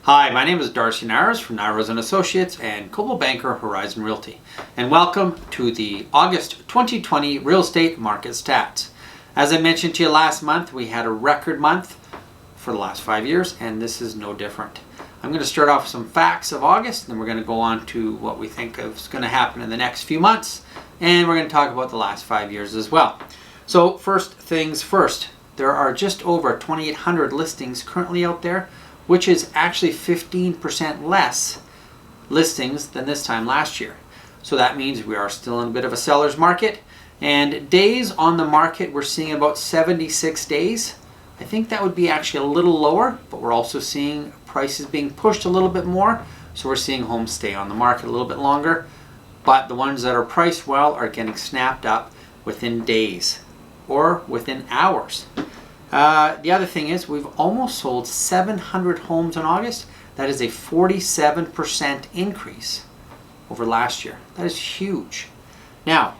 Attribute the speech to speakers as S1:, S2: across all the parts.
S1: Hi, my name is Darcy Nyrose from Nyrose Associates and Coldwell Banker Horizon Realty, and welcome to the August 2020 Real Estate Market Stats. As I mentioned to you last month, we had a record month for the last 5 years, and this is no different. I'm going to start off with some facts of August, then we're going to go on to what we think is going to happen in the next few months, and we're going to talk about the last 5 years as well. So first things first, there are just over 2,800 listings currently out there, which is actually 15% less listings than this time last year. So that means we are still in a bit of a seller's market. And days on the market, we're seeing about 76 days. I think that would be actually a little lower, but we're also seeing prices being pushed a little bit more. So we're seeing homes stay on the market a little bit longer. But the ones that are priced well are getting snapped up within days or within hours. The other thing is we've almost sold 700 homes in August. That is a 47% increase over last year. That is huge. Now,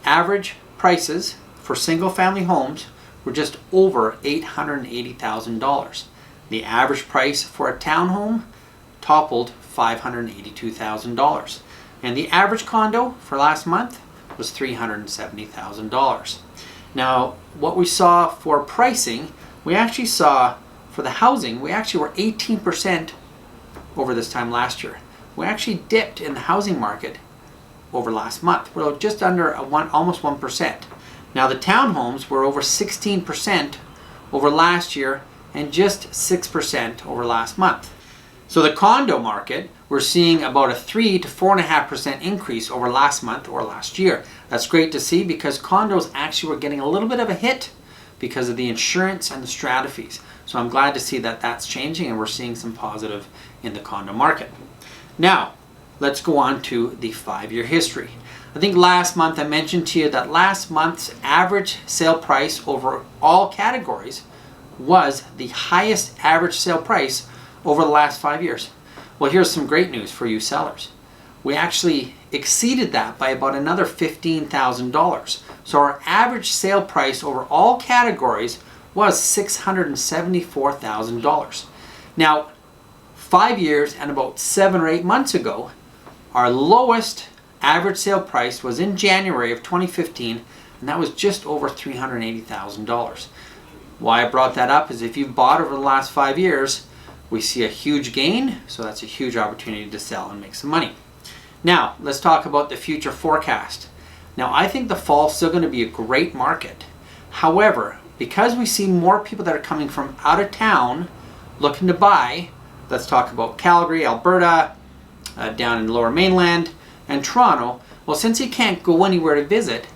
S1: average prices for single family homes were just over $880,000. The average price for a townhome toppled $582,000. And the average condo for last month was $370,000. Now, what we saw for pricing, we actually saw for the housing, we actually were 18% over this time last year. We actually dipped in the housing market over last month. We're just under almost 1%. Now, the townhomes were over 16% over last year and just 6% over last month. So the condo market, we're seeing about a 3 to 4.5% increase over last month or last year. That's great to see because condos actually were getting a little bit of a hit because of the insurance and the strata fees. So I'm glad to see that that's changing and we're seeing some positive in the condo market. Now, let's go on to the 5-year history. I think last month I mentioned to you that last month's average sale price over all categories was the highest average sale price over the last 5 years. Well, here's some great news for you sellers. We actually exceeded that by about another $15,000. So our average sale price over all categories was $674,000. Now, 5 years and about 7 or 8 months ago, our lowest average sale price was in January of 2015, and that was just over $380,000. Why I brought that up is if you've bought over the last 5 years, we see a huge gain, so that's a huge opportunity to sell and make some money. Now, let's talk about the future forecast. Now, I think the fall is still going to be a great market. However, because we see more people that are coming from out of town looking to buy, let's talk about Calgary, Alberta, down in the Lower Mainland, and Toronto. Well, since you can't go anywhere to visit,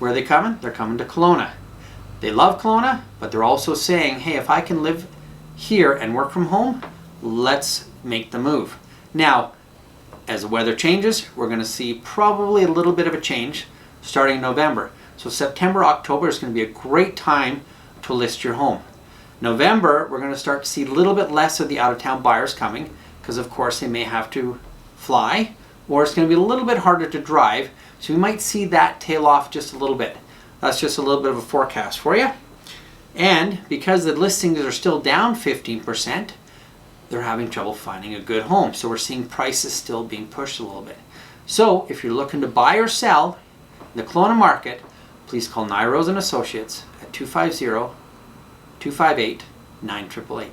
S1: where are they coming? They're coming to Kelowna. They love Kelowna, but they're also saying, hey, if I can live here and work from home, let's make the move. Now, as the weather changes, we're going to see probably a little bit of a change starting in November. So September, October is going to be a great time to list your home. November, we're going to start to see a little bit less of the out-of-town buyers coming because, of course, they may have to fly or it's going to be a little bit harder to drive. So we might see that tail off just a little bit. That's just a little bit of a forecast for you. And because the listings are still down 15%, they're having trouble finding a good home. So we're seeing prices still being pushed a little bit. So if you're looking to buy or sell in the Kelowna market, please call Nyrose Associates at 250-258-9888.